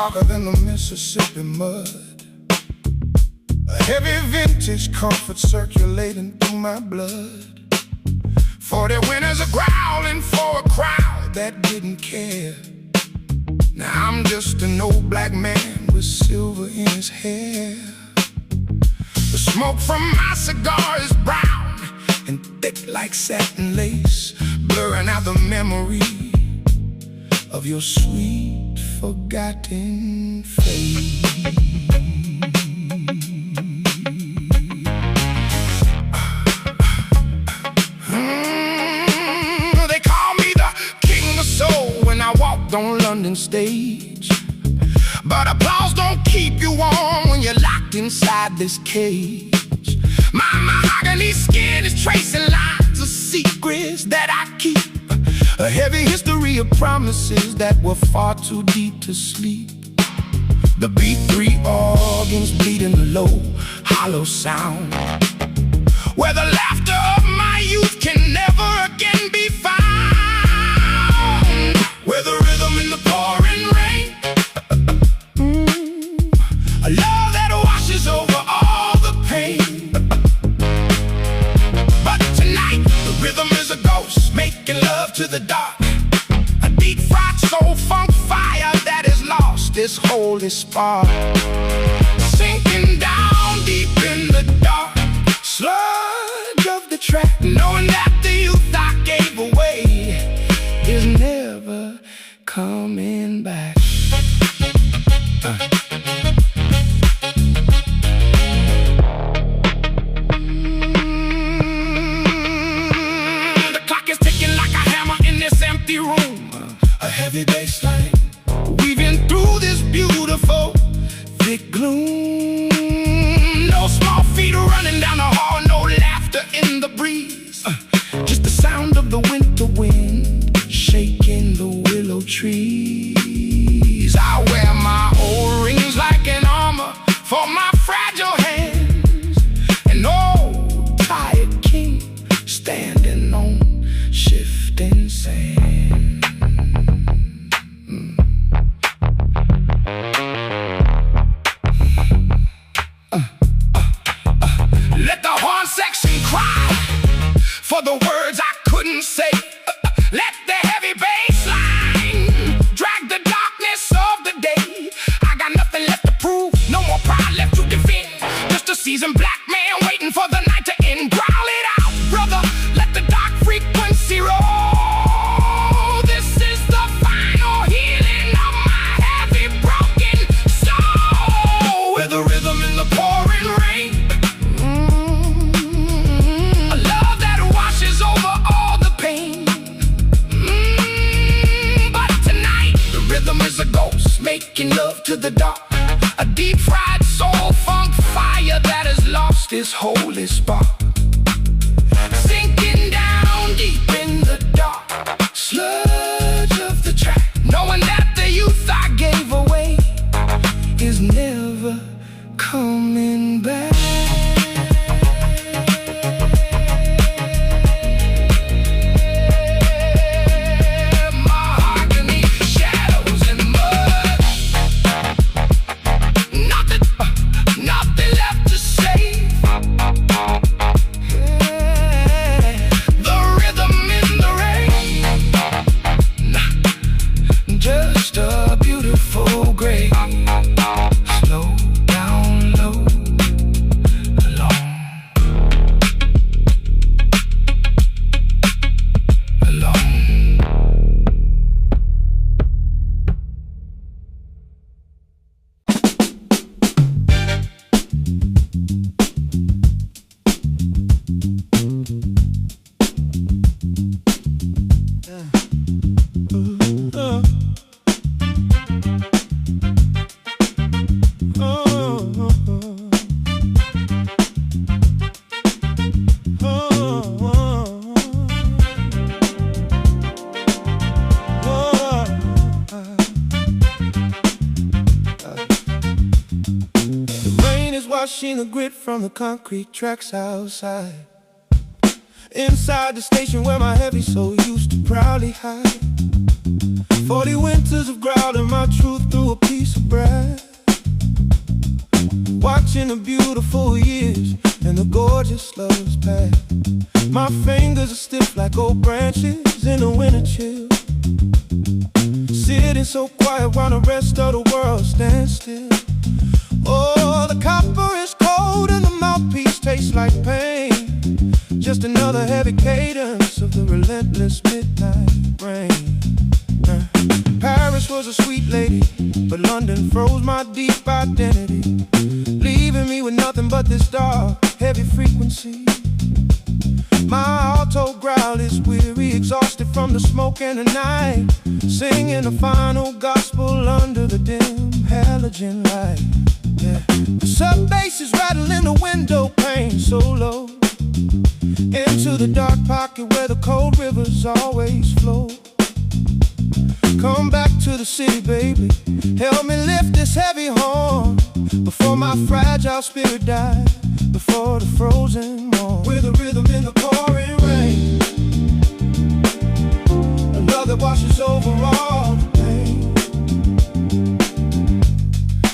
darker than the Mississippi mud. A heavy vintage comfort circulating through my blood. 40 winters are growling for a crowd that didn't care. Now I'm just an old black man with silver in his hair. The smoke from my cigar is brown and thick like satin lace, blurring out the memory of your sweet forgotten face. They call me the king of soul when I walked on London stage, but applause don't keep you warm when you're locked inside this cage. My mahogany skin is tracing lines of secrets that I keep, a heavy history of promises that were far too deep to sleep. The B3 organs bleed in the low, hollow sound, where the laughter of my youth can never again be found. Where the rhythm in the pouring rain, a love that washes over all the pain. But tonight, the rhythm is a ghost making love to the dark, a deep-fried soul funk fire that has lost its holy spark, sinking down deep in the dark sludge of the track, knowing that the youth I gave away is never coming back. The clock is ticking like a hammer in this empty room, a heavy bassline weaving through this beautiful thick gloom. No small feet running down the hall, no laughter in the breeze, just the sound of the winter wind shaking the willow trees. I wear my old rings like an armor for my fragile hands, an old tired king standing on shifting sand. Let the horn section cry for the words I couldn't say. Let the heavy bass line drag the darkness of the day. I got nothing left to prove, no more pride left to defend. Just a seasoned black man waiting for the night to end. Growl it out, brother, let the dark frequency roll. This is the final healing of my heavy broken soul. With the rhythm in the pouring rain, a love that washes over all the pain. But tonight, the rhythm is a ghost making love to the dark, a deep-fried soul funk fire that has lost its holy spark, sinking down deep in the dark sludge of the track, knowing that the youth I gave away is never coming back. Mahogany shadows and mud, nothing left to say. The rhythm in the rain, just a beautiful gray. Slow down low, alone, alone. Washing the grit from the concrete tracks outside, inside the station where my heavy soul used to proudly hide. 40 winters of growling my truth through a piece of brass, watching the beautiful years and the gorgeous lovers pass. My fingers are stiff like old branches in the winter chill, sitting so quiet while the rest of the world stands still. Oh, the copper is cold and the mouthpiece tastes like pain, just another heavy cadence of the relentless midnight rain. Paris was a sweet lady, but London froze my deep identity, leaving me with nothing but this dark, heavy frequency. My alto growl is weary, exhausted from the smoke and the night, singing the final gospel under the dim halogen light. Yeah. The sub bass is rattling the window pane so low, into the dark pocket where the cold rivers always flow. Come back to the city, baby, help me lift this heavy horn, before my fragile spirit dies, before the frozen morn. With a rhythm in the pouring rain, a love that washes over all the pain.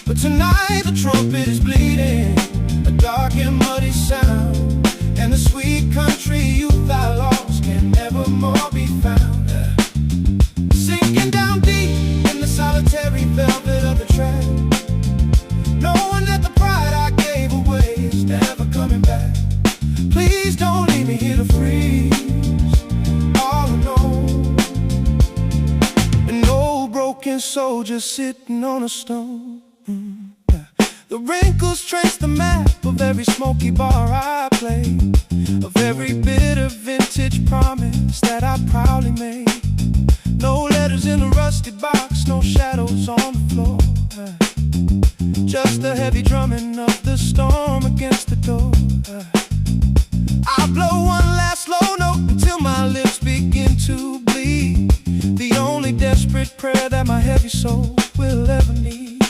But tonight the trumpet is bleeding, a dark and muddy sound, and the sweet country youth I lost can never more be found. Sinking down deep in the solitary velvet of the track, knowing that the pride I gave away is never coming back. Please don't leave me here to freeze, all alone. An old broken soldier sitting on a stone. The wrinkles trace the map of every smoky bar I played, of every bitter vintage promise that I proudly made. No letters in a rusted box, no shadows on the floor, just the heavy drumming of the storm against the door. I blow one last slow note until my lips begin to bleed, the only desperate prayer that my heavy soul will ever need.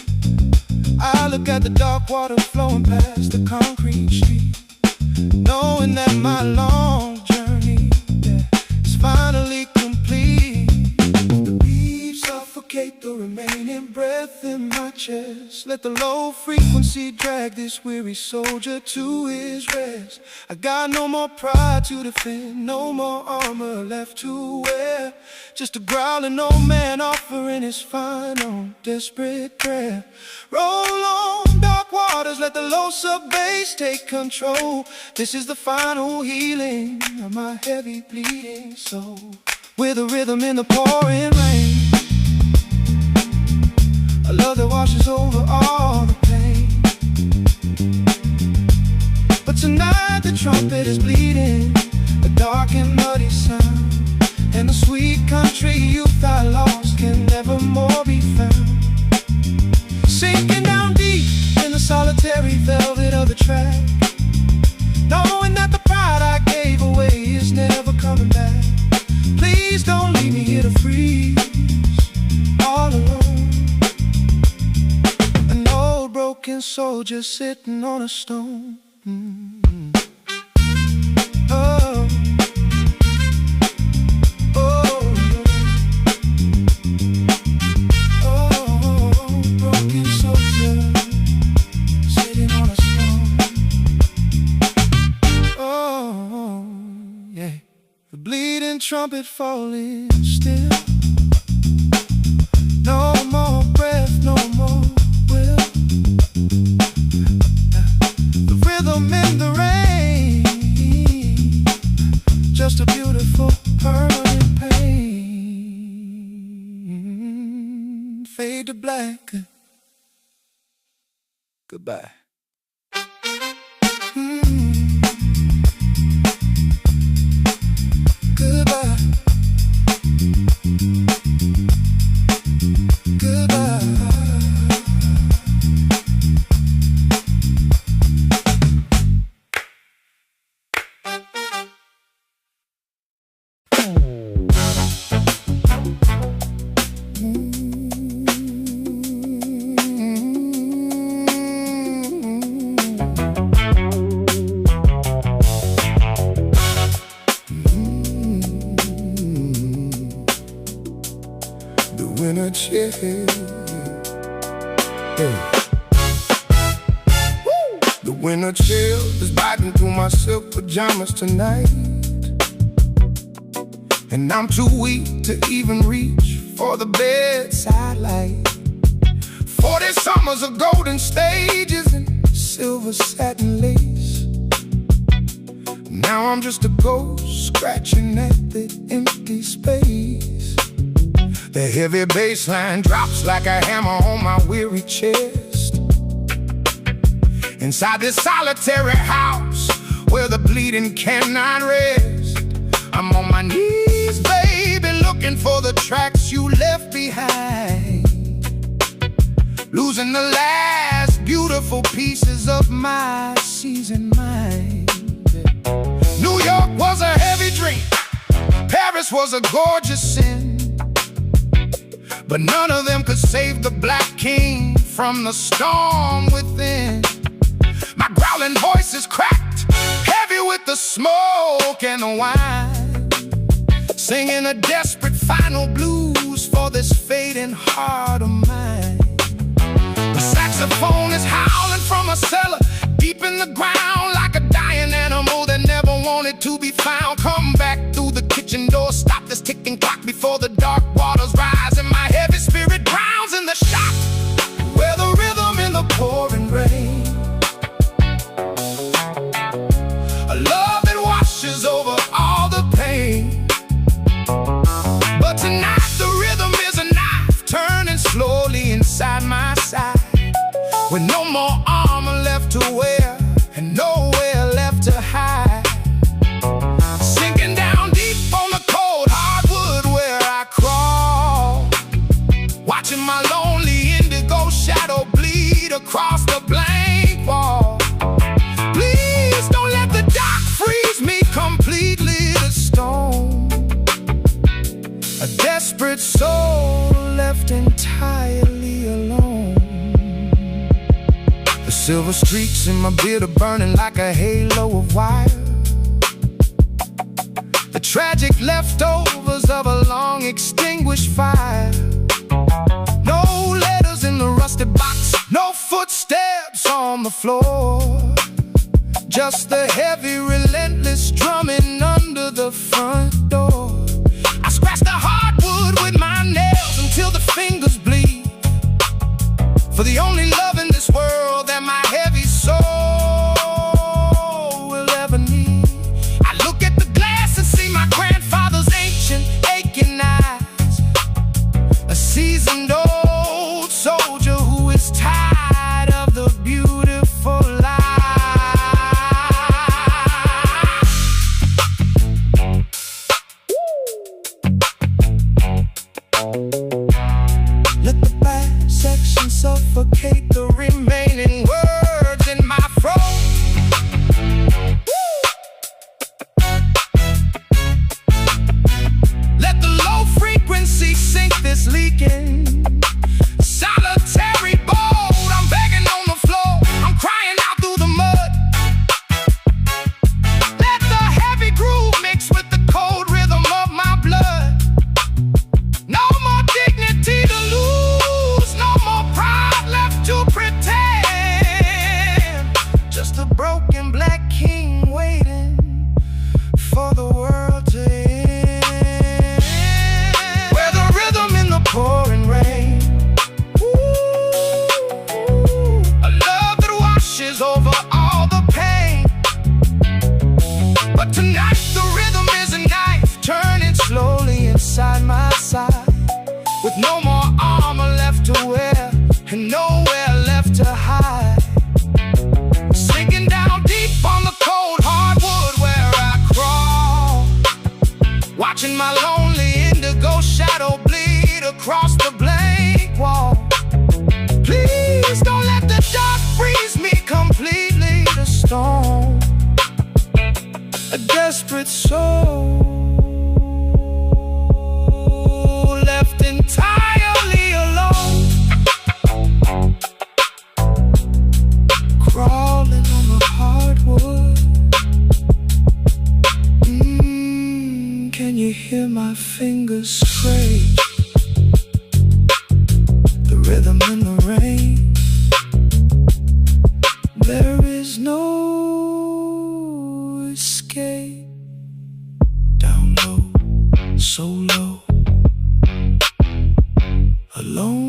I look at the dark water flowing past the concrete street, knowing that my long journey is finally complete. The leaves suffocate the remaining breath in my chest. Let the low frequency drag this weary soldier to his rest. I got no more pride to defend, no more armor left to wear, just a growling old man offering his final desperate prayer. Roll on, dark waters, let the low sub-bass take control. This is the final healing of my heavy bleeding soul. With a rhythm in the pouring rain, a love that washes over all the pain. But tonight the trumpet is bleeding, a dark and muddy sound, and the sweet country youth I lost can never more be found. Sinking down deep in the solitary velvet of the track, knowing that the pride I gave away is never coming back. Please don't leave me here to freeze, all alone. An old broken soldier sitting on a stone. Oh. Trumpet falling still, no more breath, no more will. The rhythm in the rain, just a beautiful permanent pain. Fade to black, goodbye. Goodbye. Goodbye. winter chill. The winter chill is biting through my silk pajamas tonight, and I'm too weak to even reach for the bedside light. 40 summers of golden stages and silver satin lace. Now I'm just a ghost scratching at the empty space. The heavy bass line drops like a hammer on my weary chest. Inside this solitary house where the bleeding cannot rest, I'm on my knees, baby, looking for the tracks you left behind, losing the last beautiful pieces of my seasoned mind. New York was a heavy dream, Paris was a gorgeous sin, but none of them could save the Black King from the storm within. My growling voice is cracked, heavy with the smoke and the wine, singing a desperate final blues for this fading heart of mine. The saxophone is howling from a cellar deep in the ground, like a dying animal that never wanted to be found. Come back through the kitchen door, stop this ticking clock before the dark waters rise, and my heavy spirit drowns in the shock where the rhythm in the pouring rain. A love that washes over all the pain. But tonight the rhythm is a knife turning slowly inside my side, with no more armor left to wear and nowhere left to hide. Sinking down deep on the cold hardwood where I crawl, watching my lonely indigo shadow bleed across the blank wall. Please don't let the dark freeze me completely to stone. A desperate soul left entirely alone. The silver streaks in my beard are burning like a halo of wire, the tragic leftovers of a long extinguished fire. No letters in the rusted box, no footsteps on the floor, just the heavy relentless drumming under the front door. I scratch the hardwood with my nails until the fingers bleed, for the only love in this world that my heavy soul will ever need. I look at the glass and see my grandfather's ancient aching eyes, a seasoned old soldier who is tired of the beautiful life. Let the bisection suffocate the remaining words in my throat. Let the low frequency sink this leaking solitary boat. I'm begging on the floor, I'm crying out through the mud. Let the heavy groove mix with the cold rhythm of my blood. No more dignity to lose, no more pride left to pretend. Just a broken Black King waiting for the world to end. Where the rhythm in the pouring rain. Ooh, a love that washes over all the pain. But tonight the rhythm is a knife turning slowly inside my side, with no more armor left to wear and nowhere left to hide. Sinking down deep on the cold hardwood where I crawl, watching my lonely indigo shadow bleed across the blank wall. Please don't let the dark freeze me completely to stone. A desperate soul left entirely alone, crawling on the hardwood. Can you hear my fingers scrape so low, alone.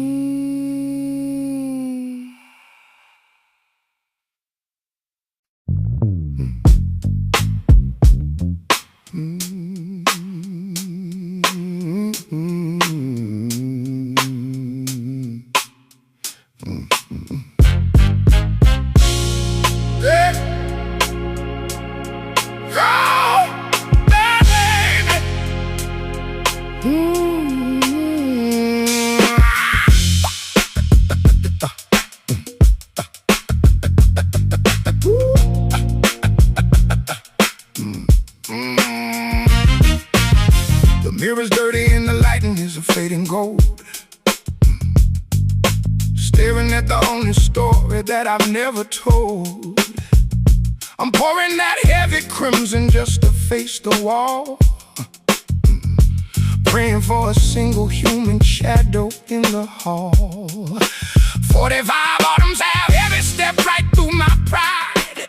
The mirror's dirty and the lighting is a fading gold. Staring at the only story that I've never told. I'm pouring that heavy crimson just to face the wall. Praying for a single human shadow in the hall. 45 autumns have heavy stepped right through my pride,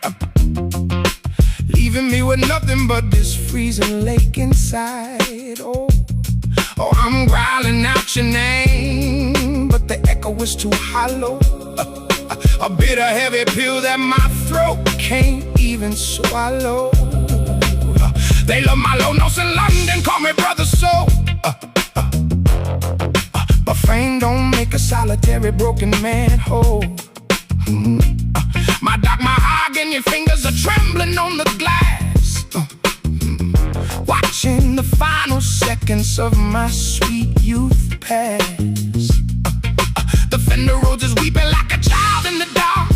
leaving me with nothing but this freezing lake inside. Oh, I'm growling out your name, but the echo is too hollow. A bitter heavy pill that my throat can't even swallow. They love my low notes in London, call me brother soul. But fame don't make a solitary broken man whole. My dark mahogany fingers are trembling on the glass, watching the final seconds of my sweet youth pass. The fender roads is weeping like a child in the dark.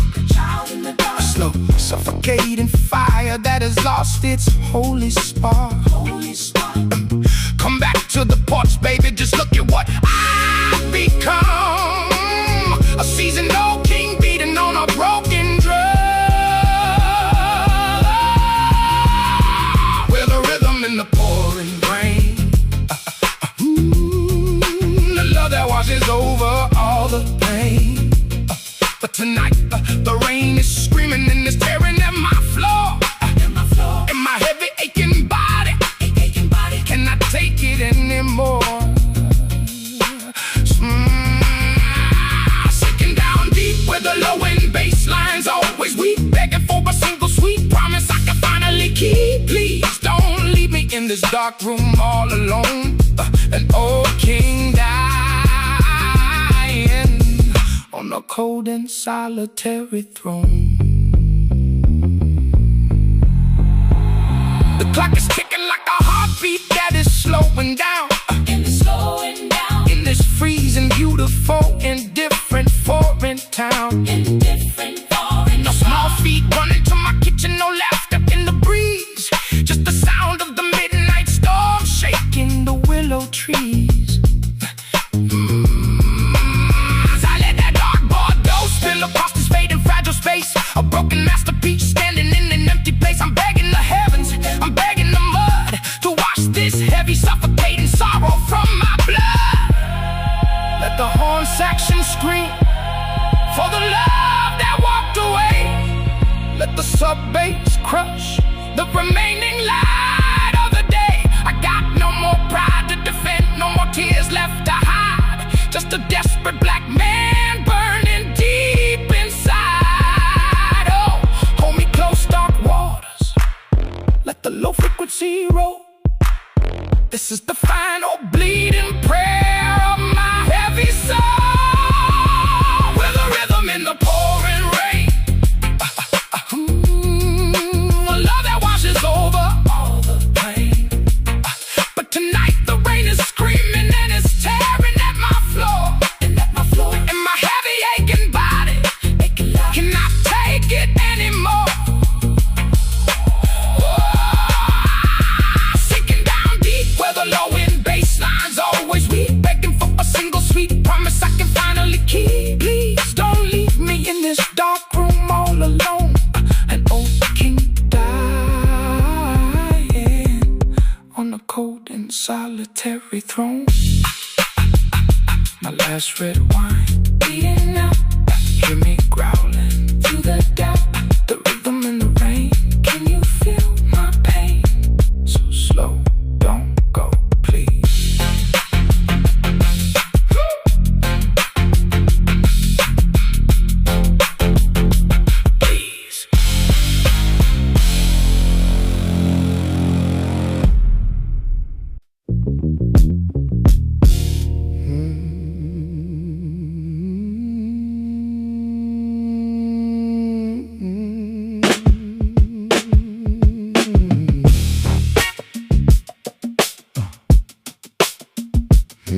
A slow, suffocating fire that has lost its holy spark. Come back to the porch, baby, just look at what I've become. A seasoned old king beating on a broken drum, with a rhythm in the pouring rain. The love that washes over all the pain. But tonight, the rain is screaming and it's tearing at my floor. In my heavy aching body, cannot take it anymore. Sinking down deep where the low end bass lines always weak, begging for a single sweet promise I can finally keep. Please don't leave me in this dark room all alone. An old king dying on a cold and solitary throne. The clock is ticking like a heartbeat that is slowing down. In this freezing, beautiful, indifferent foreign town. No small feet running to my kitchen, no laughter in the breeze. Just the sound of the midnight storm shaking the willow trees. As I let that dark Bordeaux spill across this fading fragile space, a broken masterpiece standing in an empty place. I'm begging the heavens, I'm begging the mud to wash this heavy, suffocating sorrow from my blood. Let the horn section scream for the love that walked away. Let the sub-bass crush the remaining light of the day. I got no more pride to defend, no more tears left to hide. Just a desperate black man burning deep inside. Oh, hold me close, dark waters. Let the low frequency roll. This is the final bleeding prayer of my heavy soul. With a rhythm in the pouring rain. A love that washes over all the pain. But tonight the rain is screaming and it's tearing at my floor. And my heavy aching body cannot take it anymore. Sinking down deep where the low end bass lines always weak, begging for a single sweet promise I can finally keep. Please don't leave me in this dark room all alone. An old king dying on a cold and solitary throne. My last red wine beating out, hear me growling through the doubt. The rhythm in the rain, can you feel my pain? So slow, don't go, please. No,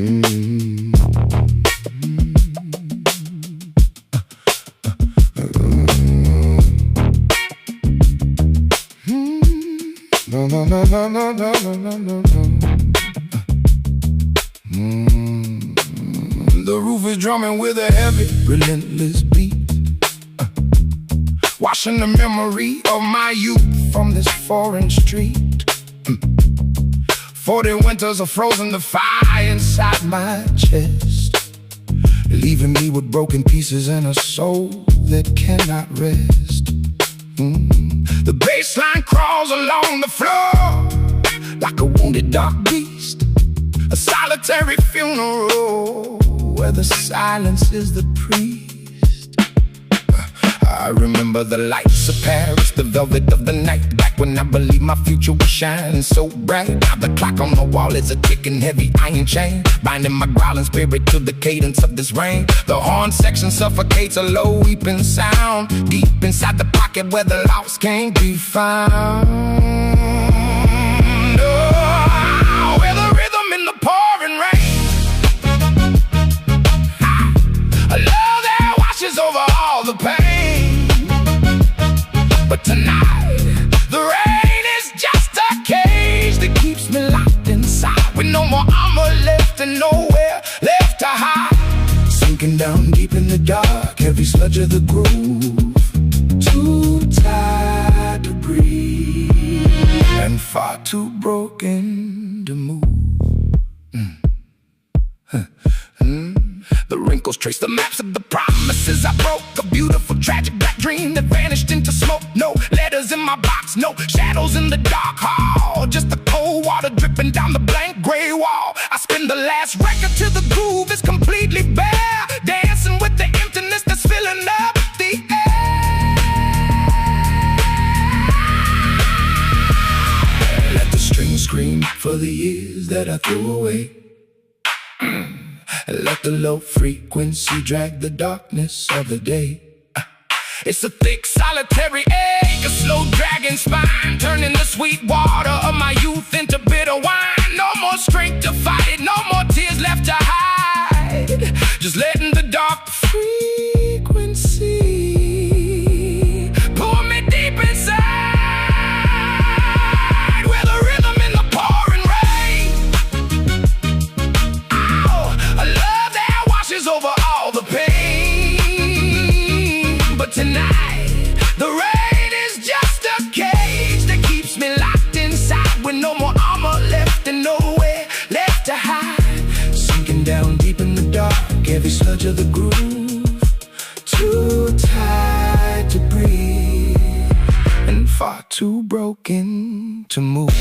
no, no, no, no, no, no, no, no. The roof is drumming with a heavy, relentless beat, washing the memory of my youth from this foreign street. 40 winters have frozen the fire inside my chest, leaving me with broken pieces and a soul that cannot rest. The bass line crawls along the floor like a wounded dark beast, a solitary funeral where the silence is the priest. I remember the lights of Paris, the velvet of the night, back when I believed my future was shining so bright. Now the clock on the wall is a ticking heavy iron chain, binding my growling spirit to the cadence of this rain. The horn section suffocates a low weeping sound, deep inside the pocket where the lost can't be found. Oh, where the rhythm in the pouring rain, a love that washes over all the pain. But tonight, the rain is just a cage that keeps me locked inside, with no more armor left and nowhere left to hide. Sinking down deep in the dark, heavy sludge of the groove, too tired to breathe, and far too broken to move. The wrinkles trace the maps of the promises I broke, a beautiful tragic black dream that vanished into smoke. No letters in my box, no shadows in the dark hall, just the cold water dripping down the blank gray wall. I spin the last record till the groove is completely bare, dancing with the emptiness that's filling up the air. Let the strings scream for the years that I threw away. Let the low frequency drag the darkness of the day. It's a thick, solitary ache, a slow dragging spine, turning the sweet water of my youth into bitter wine. No more strength to fight it, no more tears left to hide, just letting the dark frequency pull me deep inside, where the rhythm in the pouring rain. Oh, a love that washes over all the pain. But tonight, the rain is just a cage that keeps me locked inside, with no more armor left and nowhere left to hide. Sinking down deep in the dark, heavy sludge of the groove, too tired to breathe, and far too broken to move.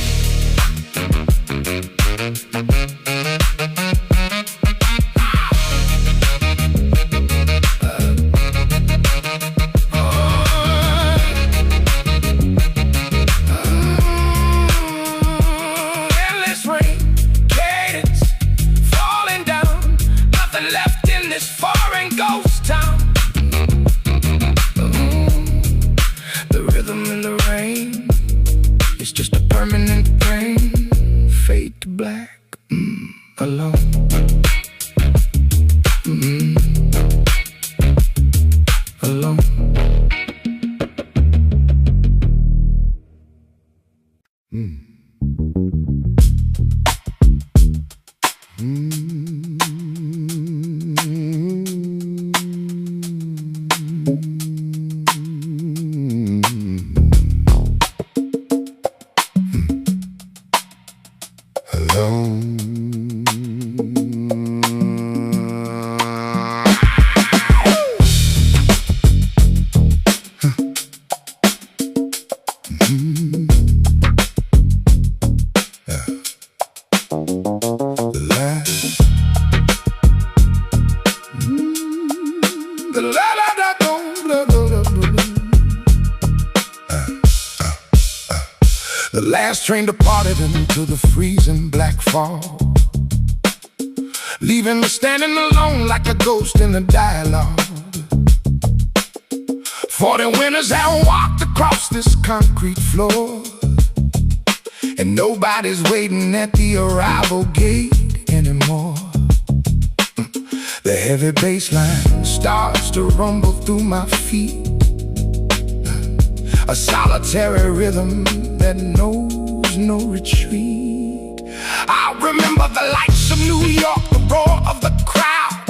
The last train departed into the freezing black fall, leaving me standing alone like a ghost in a dialogue. 40 winters have walked across this concrete floor, and nobody's waiting at the arrival gate anymore. The heavy bass line starts to rumble through my feet, a solitary rhythm that knows no retreat. I remember the lights of New York, the roar of the crowd,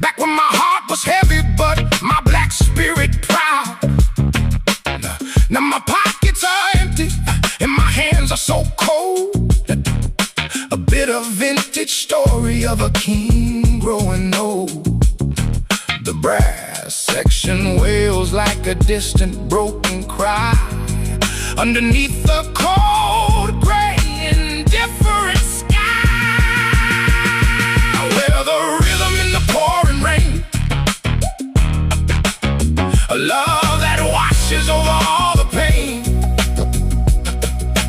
back when my heart was heavy but my black spirit proud. Now my pockets are empty and my hands are so cold. A bit of vintage story of a king growing old. The brass section wails like a distant broken cry underneath the cold gray indifferent sky, where the rhythm in the pouring rain, a love that washes over all the pain.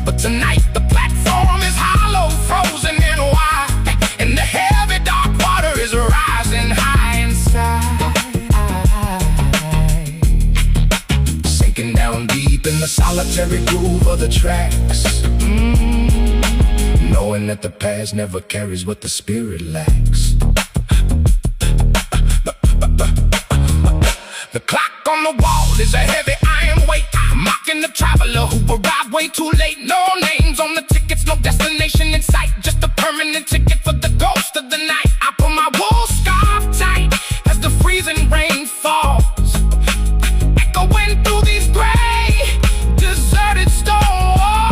But tonight the platform is hollow, frozen and wide, and the heavy dark water is rising high inside, sinking down deep in the solitary groove of the tracks, knowing that the past never carries what the spirit lacks. The clock on the wall is a heavy iron weight, mocking the traveler who arrived way too late. No names on the tickets, no destination in sight, just a permanent ticket for the ghost of the night. I put my wool scarf tight as the freezing rain falls, echoing through these gray, deserted stone walls.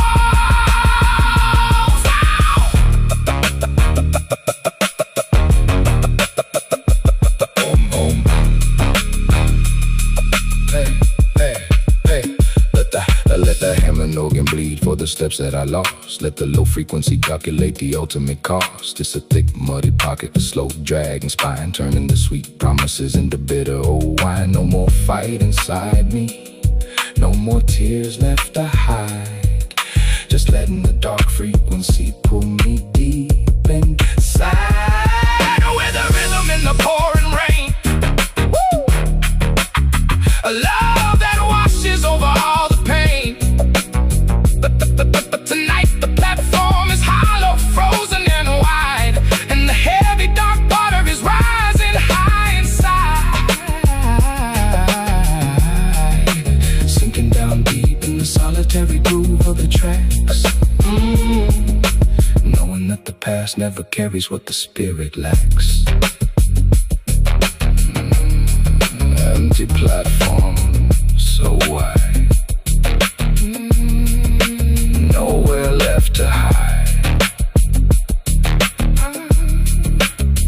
Let the hammer and organ bleed for the steps that I lost. Let the low frequency calculate the ultimate cost. It's a thick, muddy pocket, a slow dragging spine, turning the sweet promises into bitter old wine. No more fight inside me, no more tears left to hide, just letting the dark frequency pull me deep inside, with the rhythm in the pouring rain. Woo! A love that washes over all the pain. But tonight the platform is hollow, frozen and wide, and the heavy dark water is rising high inside, sinking down deep in the solitary groove of the tracks, knowing that the past never carries what the spirit lacks. Empty platform, so wide, nowhere left to hide.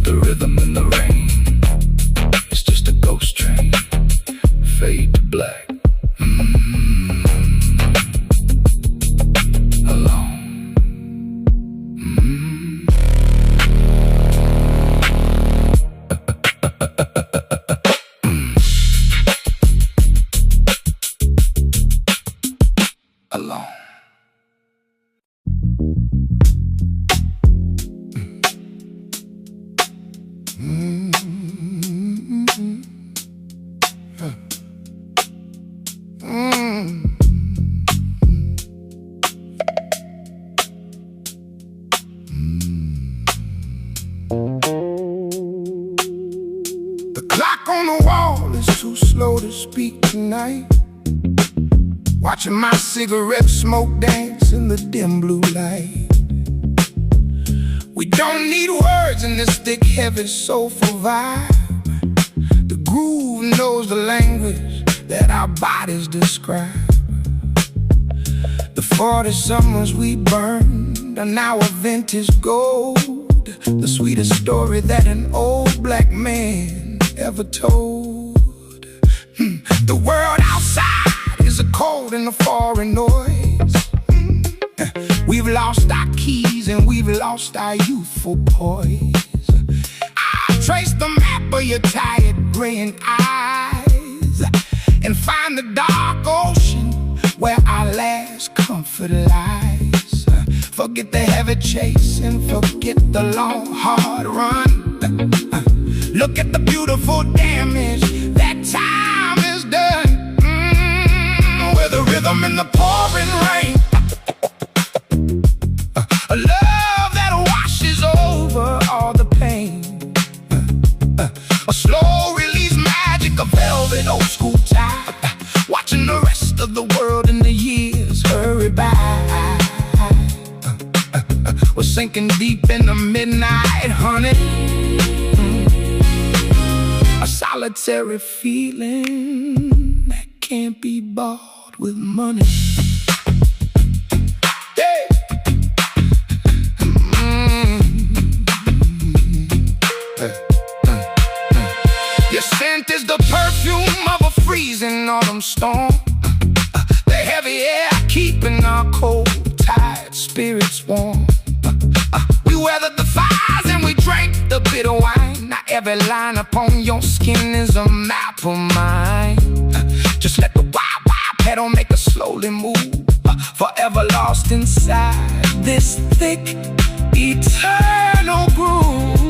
The rhythm in the rain, it's just a ghost train, fade to black. Alone. Alone. The clock on the wall is too slow to speak tonight, watching my cigarette smoke dance in the dim blue light. We don't need words in this thick, heavy, soulful vibe. The groove knows the language that our bodies describe. The 40 summers we burned are now a vintage gold, the sweetest story that an old black man ever told. The world outside is a cold and a foreign noise. We've lost our keys and we've lost our youthful poise. I trace the map of your tired, graying eyes and find the dark ocean where our last comfort lies. Forget the heavy chase and forget the long, hard run. Look at the beautiful damage that time has done. With the rhythm in the pouring rain, a love that washes over all the pain. We're sinking deep in the midnight, honey. A solitary feeling that can't be bought with money. Yeah. Your scent is the perfume of a freezing autumn storm. The heavy air keeping our cold, tired spirits warm. We weathered the fires and we drank the bitter wine. Now every line upon your skin is a map of mine. Just let the wild, wild pedal make us slowly move, forever lost inside this thick, eternal groove.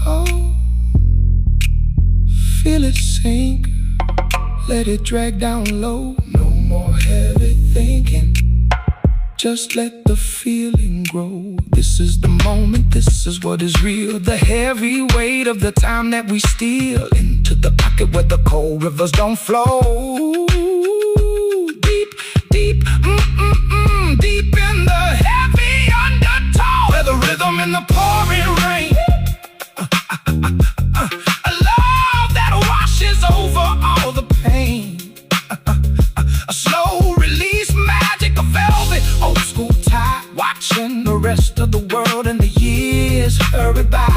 Oh, feel it sink, let it drag down low. No more heavy thinking, just let the feeling grow. This is the moment, this is what is real. The heavy weight of the time that we steal into the pocket where the cold rivers don't flow. Deep, deep, deep in the heavy undertow, where the rhythm in the pouring rain. A love that washes over all the pain. A slow release magic, a velvet old school tie, watching the rest of the world and the years hurry by.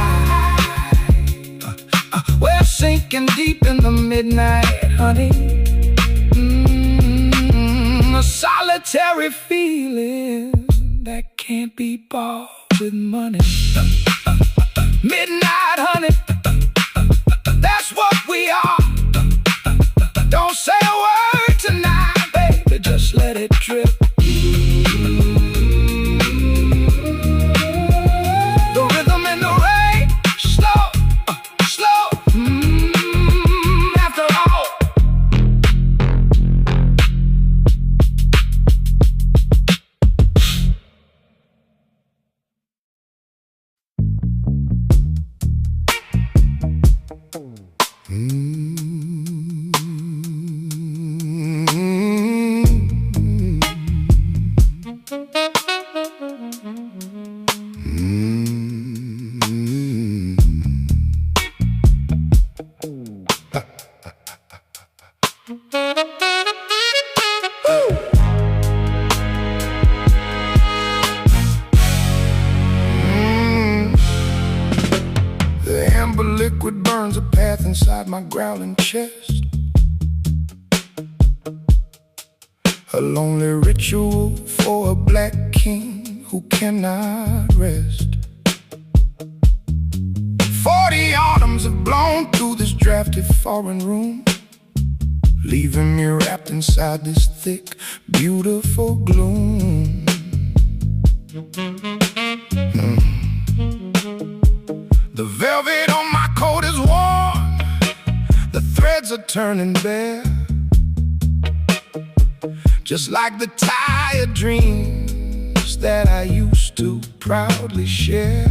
We're sinking deep in the midnight, honey. A solitary feeling that can't be bought with money. Midnight, honey, that's what we are. Don't say a word tonight, baby, just let it drip. The rhythm in the rain, slow, slow, after all. The amber liquid burns a path inside my growling chest. A lonely ritual for a black king who cannot rest. 40 autumns have blown through this drafty foreign room, leaving me wrapped inside this thick, beautiful gloom. The velvet on my coat is worn, the threads are turning bare, just like the tired dreams that I used to proudly share.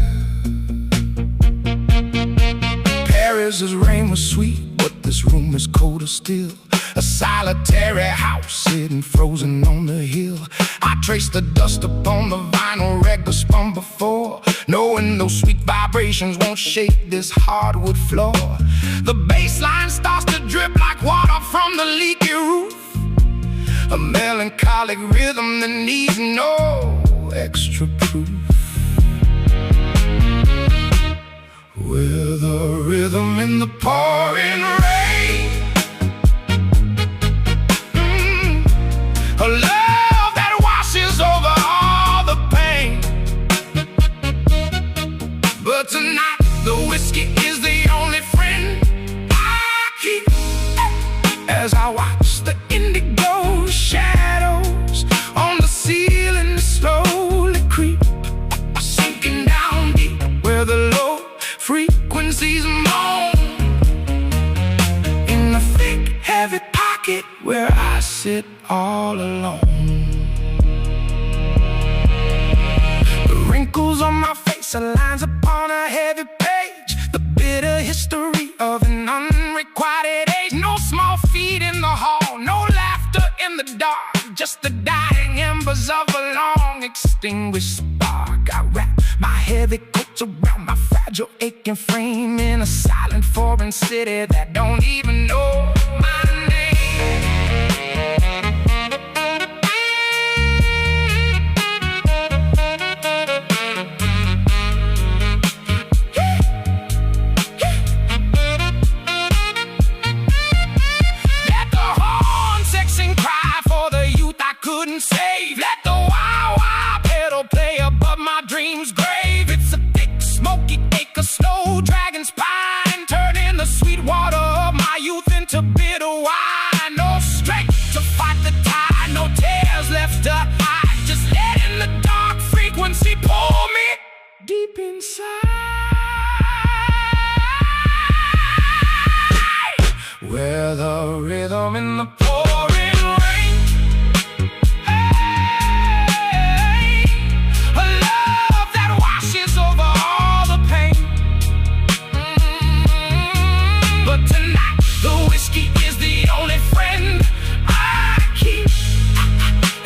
Paris's rain was sweet, but this room is colder still. A solitary house sitting frozen on the hill. I trace the dust upon the vinyl reggae spun before, knowing those sweet vibrations won't shake this hardwood floor. The bass line starts to drip like water from the leaky roof, a melancholic rhythm that needs no extra proof. With a rhythm in the pouring rain, a love that washes over all the pain. But tonight the whiskey is the only friend I keep, as I watch the indigo shadows on the ceiling slowly creep, sinking down deep where the low frequencies moan, in the thick heavy pocket where I sit all alone. The wrinkles on my face are lines upon a heavy page, the bitter history of an unrequited age. No small feet in the hall, no laughter in the dark, just the dying embers of a long extinguished spark. I wrap my heavy coats around my fragile aching frame in a silent foreign city that don't even know my name. Let the horn section cry for the youth I couldn't save. Let the wah-wah pedal play above my dreams' grave. It's a thick, smoky acre snow dragon spine, turning the sweet water of my youth into bitter wine. No strength to fight the tide, no tears left to hide. Just letting the dark frequency pull me deep inside, where the rhythm in the pouring rain. Hey, a love that washes over all the pain. But tonight the whiskey is the only friend I keep,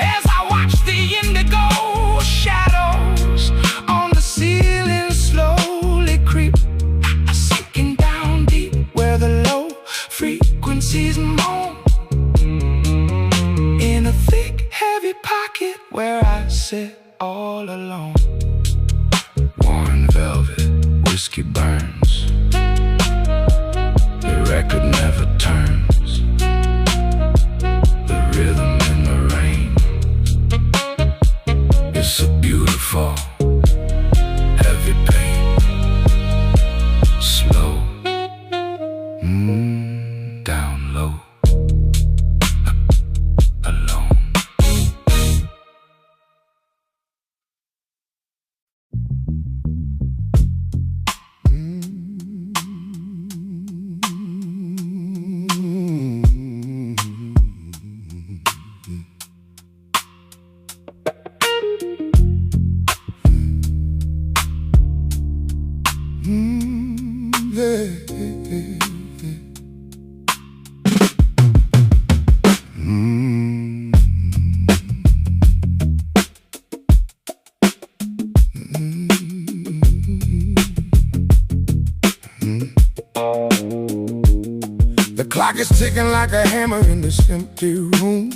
as I watch the indigo shadows on the ceiling slowly creep, sinking down deep where the low frequencies moan. In a thick, heavy pocket where I sit all alone. Worn velvet, whiskey burns, the record never turns. The rhythm in the rain, it's so beautiful. Heavy pain, slow, down low, alone. The clock is ticking like a hammer in this empty room.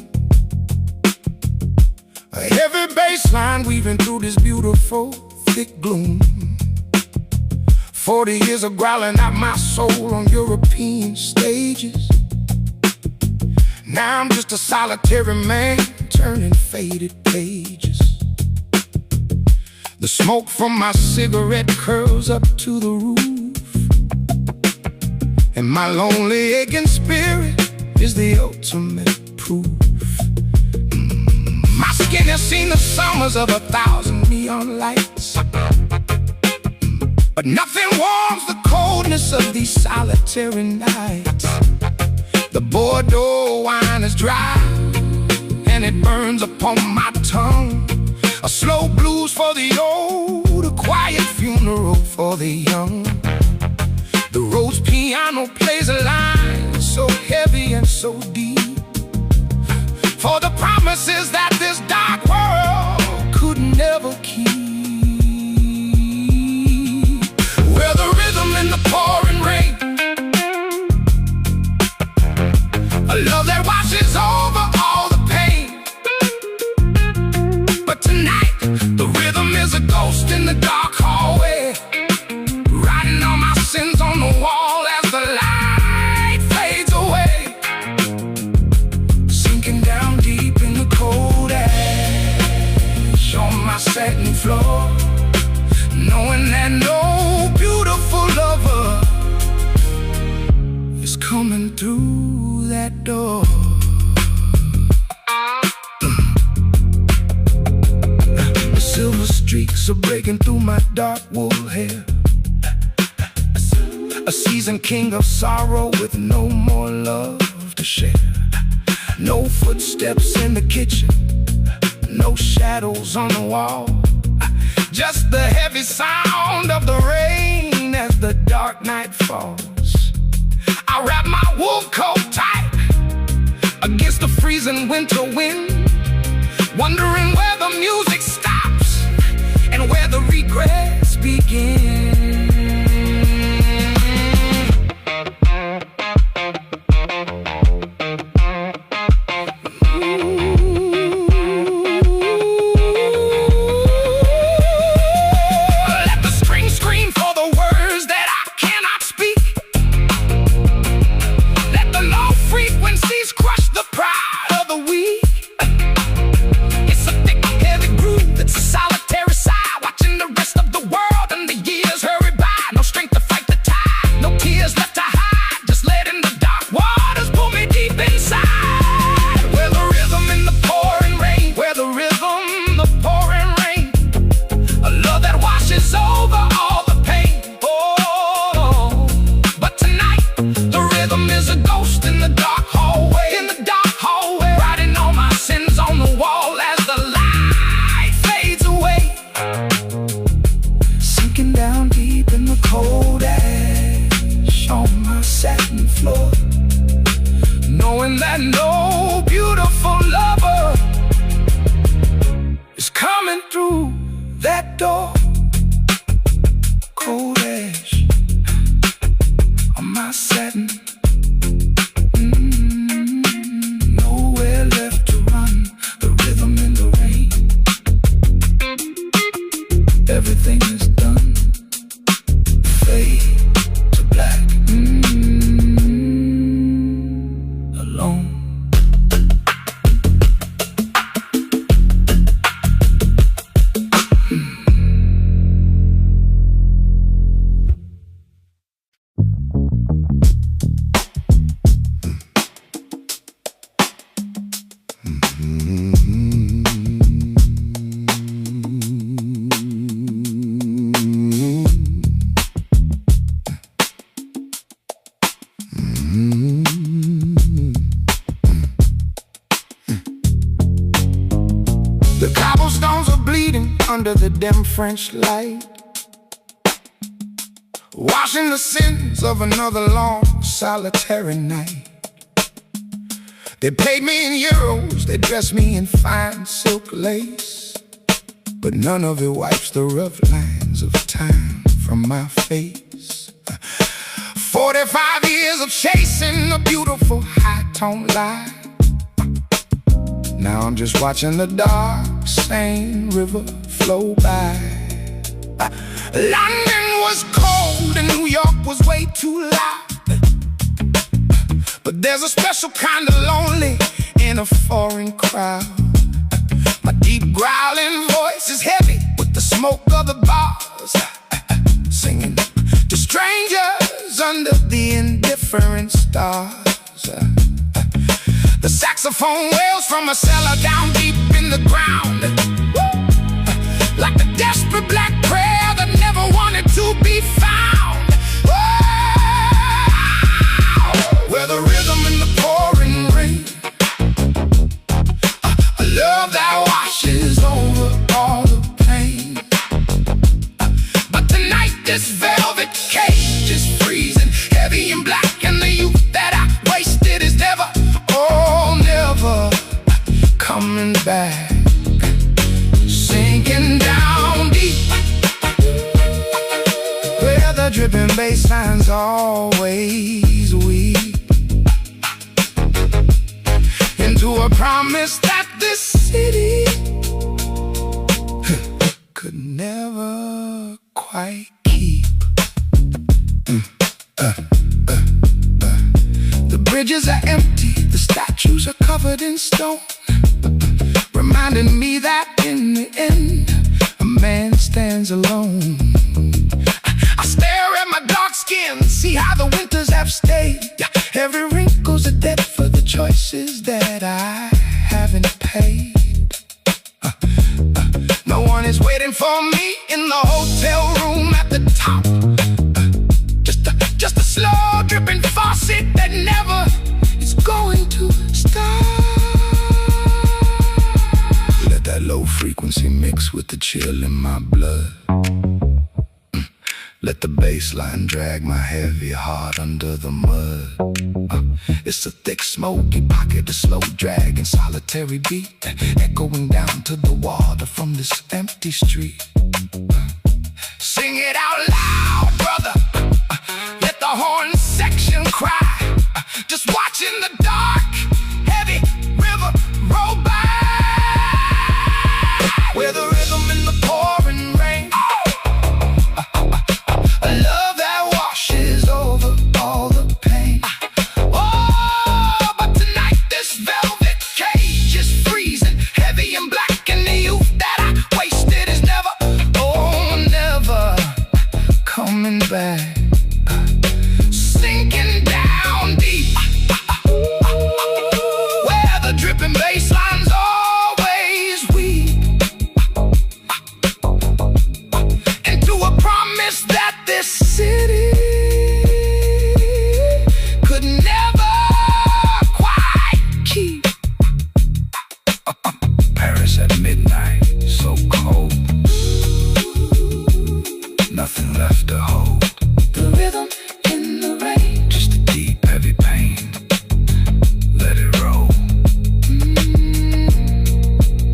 A heavy bass line weaving through this beautiful thick gloom. 40 years of growling out my soul on European stages. Now I'm just a solitary man turning faded pages. The smoke from my cigarette curls up to the roof, and my lonely aching spirit is the ultimate proof. My skin has seen the summers of 1,000 neon lights, but nothing warms the coldness of these solitary nights. The Bordeaux wine is dry, and it burns upon my tongue. A slow blues for the old, a quiet funeral for the young. The Rose piano plays a line so heavy and so deep, for the promises that this dark world could never keep. Where the rhythm in the pouring rain, a love that washes over all the pain. But tonight, the rhythm is a ghost in the dark hallway, writing all my sins on the wall as the light fades away, sinking down deep in the cold ash on my satin floor, knowing that no beautiful lover is coming through that door. The silver streaks are breaking through my dark wool hair, a seasoned king of sorrow with no more love to share. No footsteps in the kitchen, no shadows on the wall, just the heavy sound of the rain as the dark night falls. I wrap my wool coat tight against the freezing winter wind, wondering where the music stops and where the regrets begin. Knowing that no beautiful lover is coming through that door. Cold ash on my satin, nowhere left to run. The rhythm in the rain, everything is done. Fade to black. The cobblestones are bleeding under the dim French light, washing the sins of another long, solitary night. They paid me in euros, they dressed me in fine silk lace, but none of it wipes the rough lines of time from my face. 45 years of chasing a beautiful high-tone lie. Now I'm just watching the dark Seine River flow by. London was cold and New York was way too loud, but there's a special kind of lonely in a foreign crowd. My deep growling voice is heavy with the smoke of the bars, singing to strangers under the indifferent stars. The saxophone wails from a cellar down deep in the ground, like a desperate black prayer that never wanted to be found. Where the rhythm in the pouring rain, a love that washes over all the pain. But tonight this velvet cage is freezing, heavy and black, and the youth that I wasted is never, oh, never coming back. Sinking down deep, where the dripping bass line's always weak, into a promise that this city could never quite keep. The bridges are empty, the statues are covered in stone, reminding me that in the end a man stands alone. I stare at my dark skin, see how the winters have stayed. Every wrinkle's a debt for the choices that I haven't paid. No one is waiting for me in the hotel room at the top. Just a slow dripping faucet that never is going to stop. That low frequency mix with the chill in my blood. Let the bass line drag my heavy heart under the mud. It's a thick, smoky pocket, a slow dragging solitary beat, echoing down to the water from this empty street. Sing it out loud, brother. Let the horn section cry. Just watching the dark, heavy river roll by, where the rhythm in the pouring rain. A love that washes over all the pain. Oh, but tonight this velvet cage is freezing, heavy and black, and the youth that I wasted is never, oh, never coming back. Sinking down deep, where the dripping bass line's always weak, into a promise that this city could never quite keep. Paris at midnight, so cold, nothing left to hold. The rhythm in the rain, just a deep, heavy pain. Let it roll.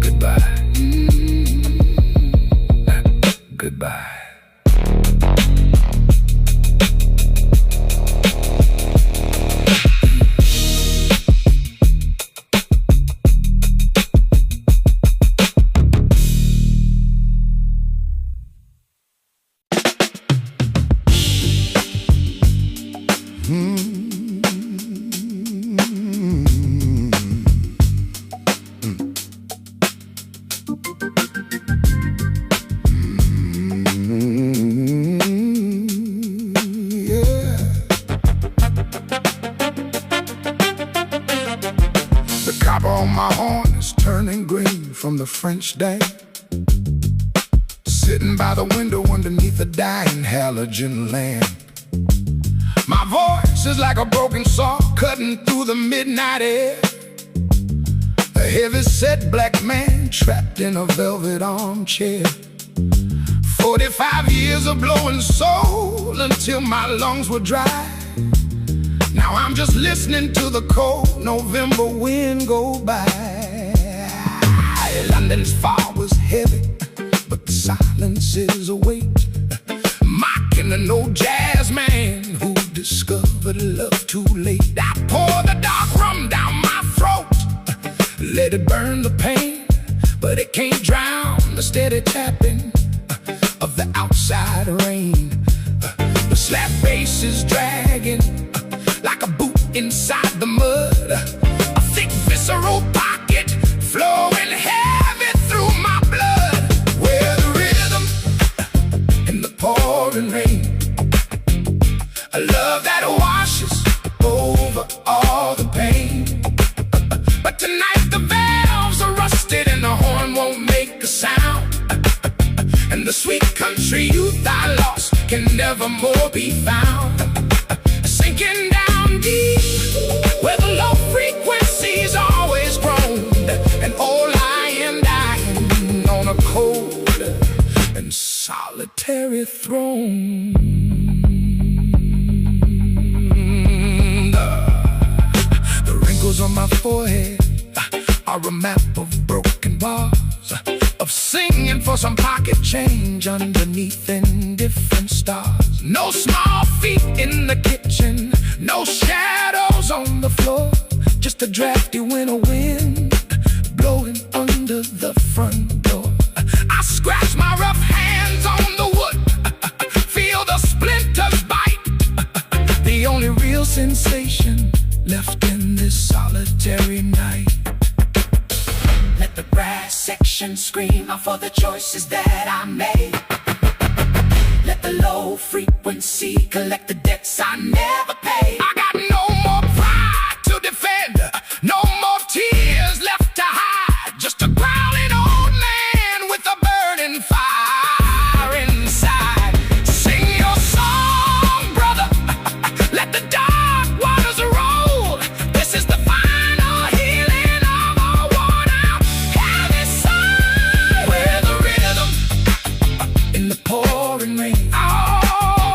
Goodbye. Goodbye. The copper on my horn is turning green from the French day. Sitting by the window underneath a dying halogen lamp. My voice is like a broken saw cutting through the midnight air. A heavy-set black man trapped in a velvet armchair. 45 years of blowing soul until my lungs were dry. Now I'm just listening to the cold November wind go by. London's fog was heavy, but the silence is awake, mocking an old jazz man who discovered love too late. I pour the dark rum down my throat, let it burn the pain, but it can't drown the steady tapping of the outside rain. The slap bass is dragging like a boot inside the mud, a thick visceral pocket flowing heavy through my blood, where the rhythm in the pouring rain, a love that washes over all the pain. But tonight the valves are rusted and the horn won't make a sound, and the sweet country youth I lost can never more be found. Sinking down deep, where the low frequencies always groaned, and old lion dying on a cold and solitary throne. The wrinkles on my forehead are a map of broken bars, of singing for some pocket change underneath indifferent stars. No small feet in the kitchen, no shadows on the floor, just a drafty winter wind blowing under the front door. I scratch my rough hands on the wood, feel the splinters bite, the only real sensation left in this solitary night. Let the brass section scream out for the choices that I made. Let the low frequency collect the debts I never paid. I got no more pride to defend, no more tears left to hide, just a growling old man with a burning fire inside. Sing your song, brother, let the dark waters roll. This is the final healing of our worn out heavy soul, where the rhythm in the pouring rain, oh,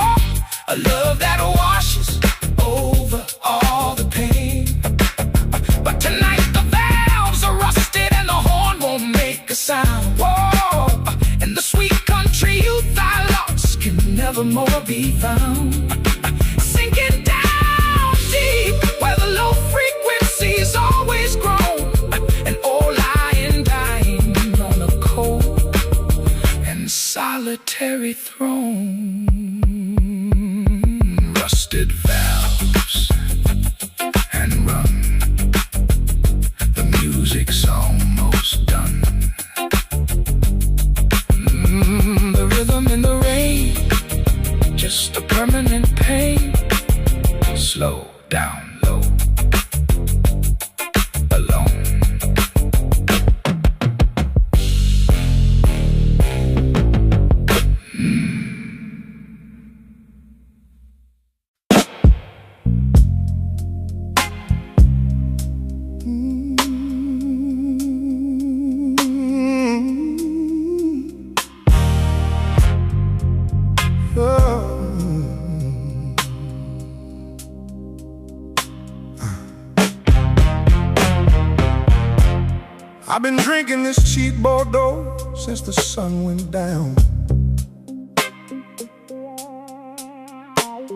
more be found. Sinking down deep where the low frequencies always grow, and all lying dying on a cold and solitary throne. Rusted valves and run, the music's almost done. The rhythm in the rain, just a permanent pain. Slow down low, alone. I've been drinking this cheap Bordeaux since the sun went down.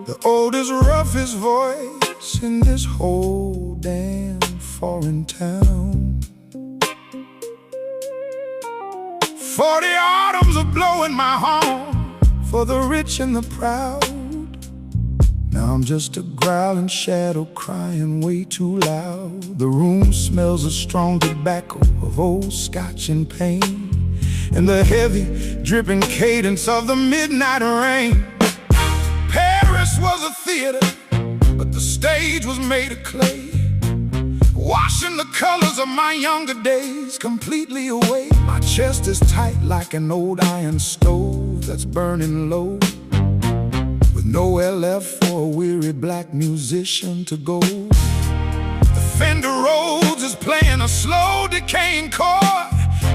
The oldest, roughest voice in this whole damn foreign town. 40 autumns are blowing my horn for the rich and the proud. Now I'm just a growling shadow crying way too loud. The room smells of strong tobacco, of old scotch and pain, and the heavy dripping cadence of the midnight rain. Paris was a theater, but the stage was made of clay, washing the colors of my younger days completely away. My chest is tight like an old iron stove that's burning low, with nowhere left for a weary black musician to go. The Fender Rhodes is playing a slow decaying chord,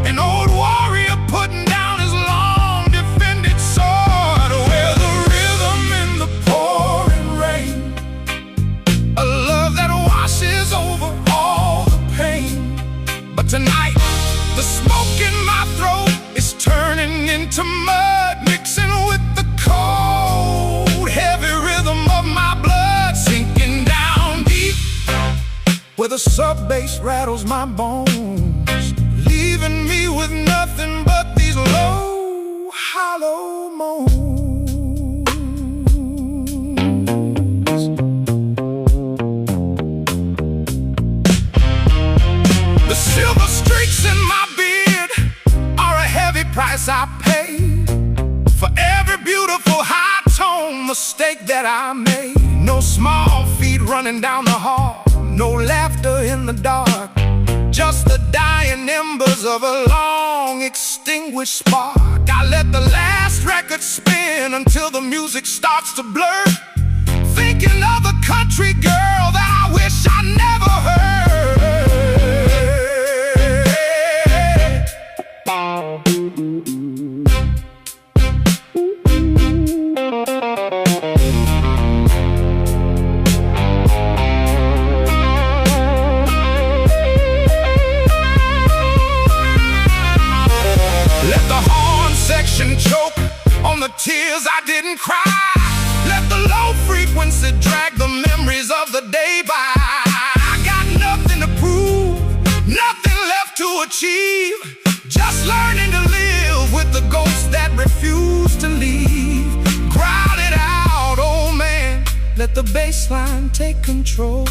an old warrior putting down his long defended sword. Where the rhythm in the pouring rain, a love that washes over all the pain. But tonight, the smoke in my throat is turning into mud, mixing with the cold, heavy rhythm of my blood, sinking down deep where the sub-bass rattles my bones, leaving me with nothing but these low, hollow moans. The silver streaks in my beard are a heavy price I paid for every beautiful high tone mistake that I made. No small feet running down the hall, no laughter in the dark, just the dying embers of a long extinguished spark. I let the last record spin until the music starts to blur, thinking of the country girl that I wish I never heard. Choke on the tears I didn't cry. Let the low frequency drag the memories of the day by. I got nothing to prove, nothing left to achieve, just learning to live with the ghosts that refuse to leave. Growl it out, old man, let the bass line take control.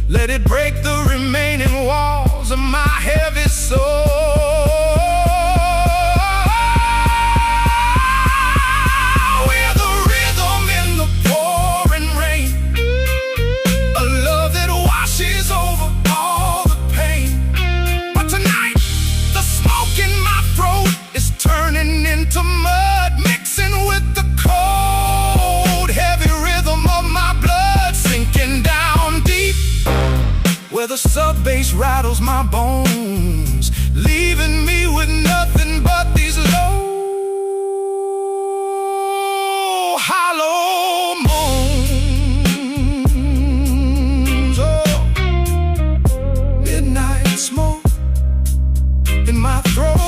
Let it break the remaining walls of my heavy soul. Into mud, mixing with the cold, heavy rhythm of my blood, sinking down deep where the sub-bass rattles my bones, leaving me with nothing but these low, hollow moans. Oh, midnight smoke in my throat,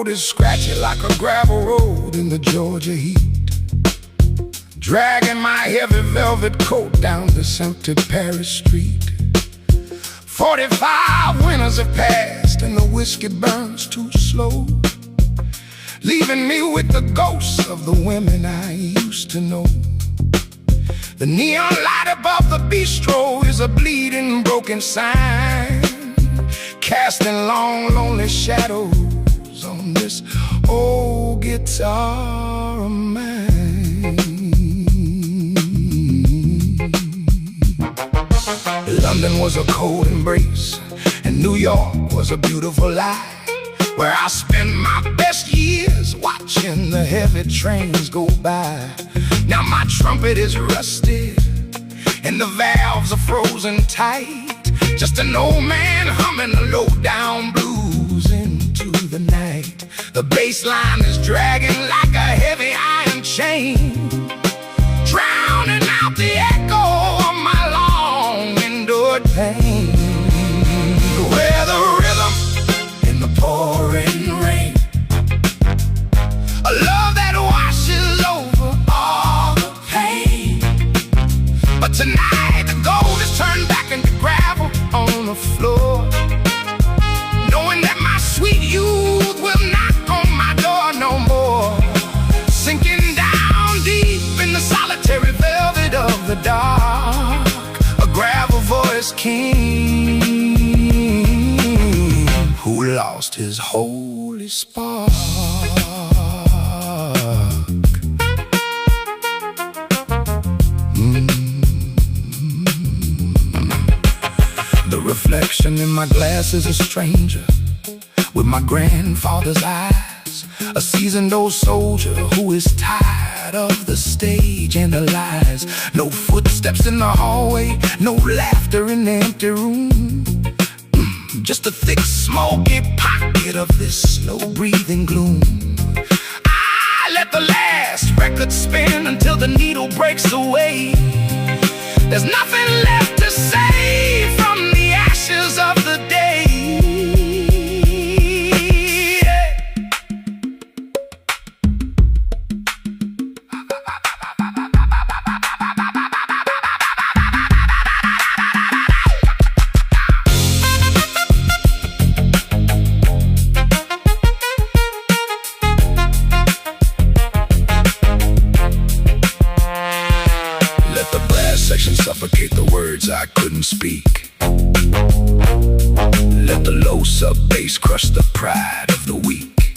Is scratchy like a gravel road in the Georgia heat, dragging my heavy velvet coat down this empty Paris street. 45 winters have passed and the whiskey burns too slow, leaving me with the ghosts of the women I used to know. The neon light above the bistro is a bleeding broken sign, casting long lonely shadows on this old guitar of mine. London was a cold embrace and New York was a beautiful lie, where I spent my best years watching the heavy trains go by. Now my trumpet is rusted and the valves are frozen tight, just an old man humming a low-down blues into the night. The bass line is dragging like a heavy iron chain, drowning out the echo of my long-endured pain. Where the rhythm in the pouring rain, a love that washes over all the pain. But tonight the gold is turned back into gravel on the floor, knowing that my sweet youth will knock on my door no more. Sinking down deep in the solitary velvet of the dark, a gravel voice king who lost his holy spark. The reflection in my glass is a stranger with my grandfather's eyes, a seasoned old soldier who is tired of the stage and the lies. No footsteps in the hallway, no laughter in the empty room, just a thick smoky pocket of this slow-breathing gloom. I let the last record spin until the needle breaks away. There's nothing left to say from the ashes of the day. Suffocate the words I couldn't speak. Let the low sub-bass crush the pride of the weak.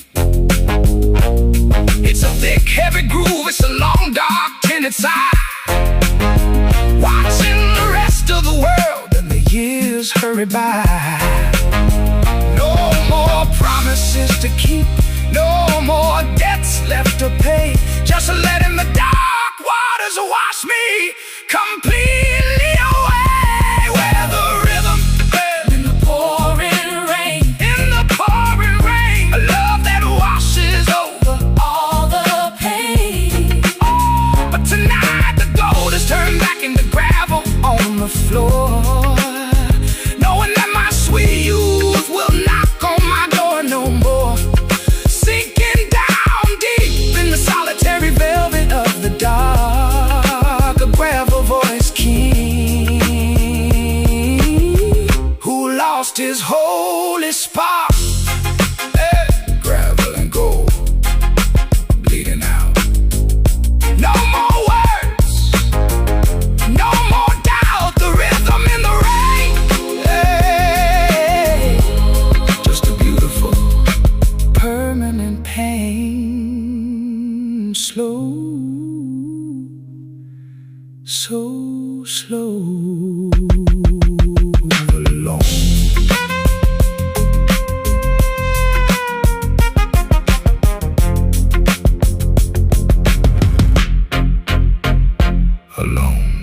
It's a thick, heavy groove, it's a long, dark, tinted sigh, watching the rest of the world and the years hurry by. No more promises to keep, no more debts left to pay, just letting the dark waters wash me completely away. Where the rhythm in the pouring rain, in the pouring rain, a love that washes over all the pain. But tonight the gold is turned back into gravel on the floor, knowing that my sweet youth will knock on my door no more. Sinking down deep in the solitary velvet of the dark, a gravel voice king who lost his holy spark. Hey, gravel and gold bleeding out. No more words, no more doubt. The rhythm in the rain, hey, just a beautiful permanent pain. Slow, so slow, alone. alone.